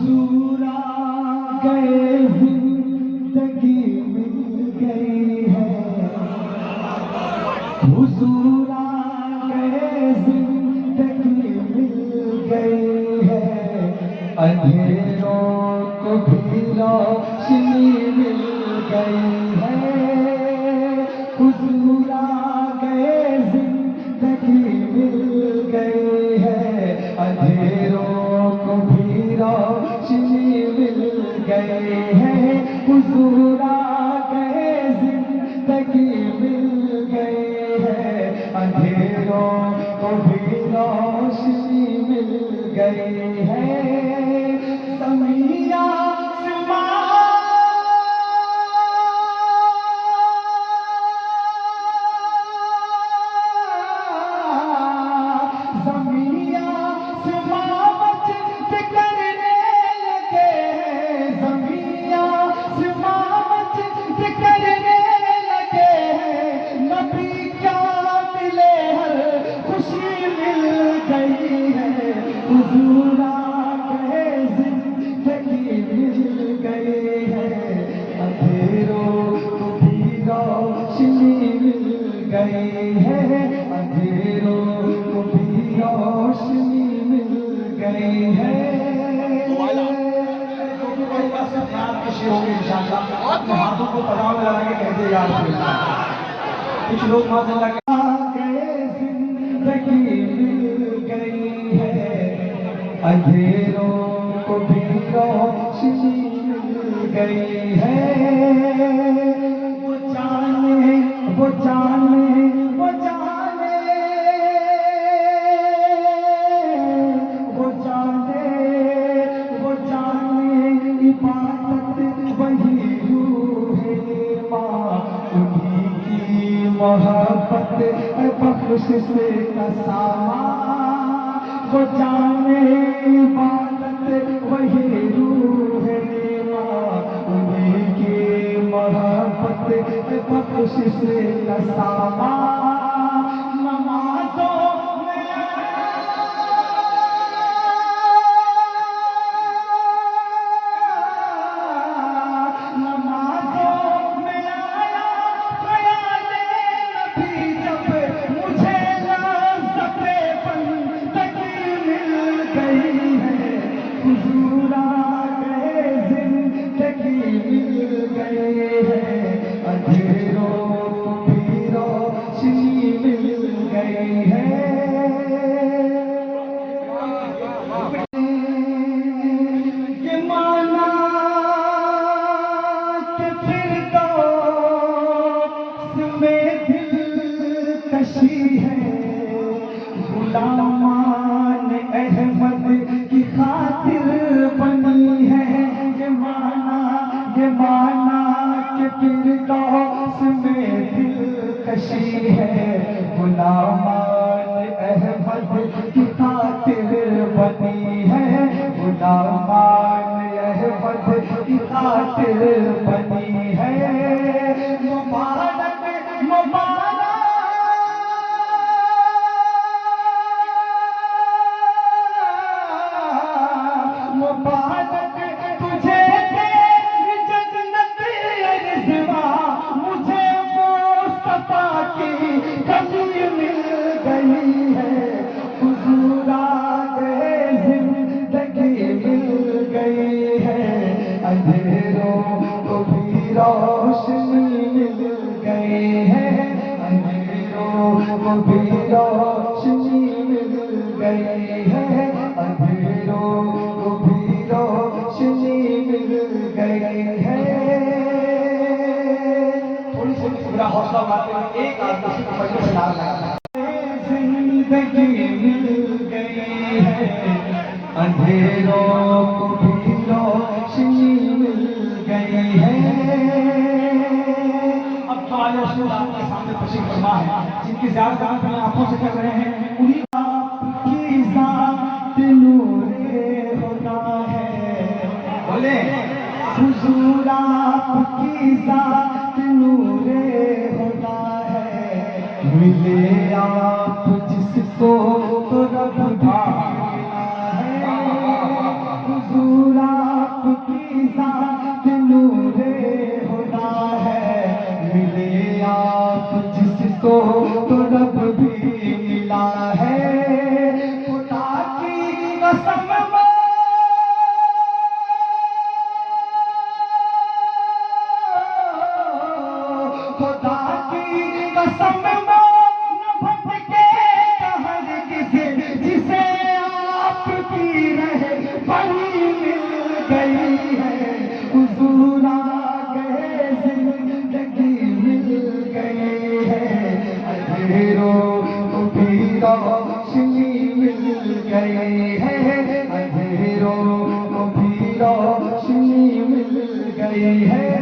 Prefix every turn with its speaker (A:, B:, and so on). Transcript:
A: حضور آ گئے زندگی مل گئی ہے، حضور آ گئے زندگی مل گئی ہے، اندھیروں کو بھی روشنی مل گئی ہے، حضور آ گئے زندگی مل گئی ہے، اندھیروں کو بھی روشنی مل گئی ہے، حضور آ گئے زندگی مل گئی ہے، اندھیروں کو بھی روشنی مل گئی ہے، زمین آسمان زمین آسمان مجد کرنے لگے ہیں، زمین آسمان مجد کرنے لگے ہیں، نبی کیا ملے ہر خوشی مل گئی ہے، حضور آ گئے زندگی مل گئی ہے، اندھیروں کو بھی روشنی مل گئی ہے، اندھیروں کو بھی روشنی مل گئی ہے۔ اپنے ہاتھوں کو پڑاؤ میں لگا کے کہتے یا رسول اللہ، کچھ لوگ ماشاء اللہ کے آ گئے زندگی مل گئی ہے، اندھیروں کو بھی روشنی مل گئی ہے، وہ جانے وہ جانے وہ جانے وہ جانے وہ جانے عبادت وہی روح ماں، انہی کی محبت ہے بخشش کا سامان، وہ جانے عبادت وہی روح ماں، انہی کی محبت ہے بخشش کا سامان، نمازوں میں نمازوں میں آیا خیال نبی، جب مجھے لذت بندگی مل گئی ہے، حضور آ گئے زندگی مل گئی ہے، اندھیروں کو بھی روشنی مل گئی ہے، یہ مانا کہ فردوس میں دل کشی ہے، غلامان احمد کی خاطر بنی ہے، یہ مانا کہ فردوس میں دل کشی ہے، غلامان احمد کی خاطر بنی ہے، غلامان احمد کی خاطر بنی ہے، مبارک مبارک مبارک تجھے تیری جنت رضوا، مجھے مصطفیٰ کی کلی مل گئی ہے، حضور آ گئے زندگی مل گئی ہے، اندھیروں کو بھی روشنی مل گئی ہے، اندھیروں کو بھی روشنی مل گئی ہے، اندھیروں کو بھی روشنی مل گئی ہے، تھوڑی سی میرا حوصلہ بڑھاتے ہوئے ایک آدمی سے پہلے سے نام لگا، زندگی مل گئی ہے، اندھیروں کو بھی روشنی مل گئی ہے، اب تو آج رسول اللہ کے سامنے تشریف فرما ہے، جن کی زیادہ اپنی آنکھوں سے کر رہے ہیں، انہی آپ کی ذات نور خدا ہے، بولے حضور آپ کی ذات نور خدا ہے، ملے آپ جس کو تو رب بھاگنا ہے، حضور ملا ہے خدا کی قسم خدا کی قسم نہ بھٹکے کہر کسے جسے آپ کی رہبری مل گئی ہے حضور آ گئے زندگی مل گئی ہے اندھیروں کو بھی روشنی مل گئی ہے اندھیروں کو بھی روشنی مل گئی ہے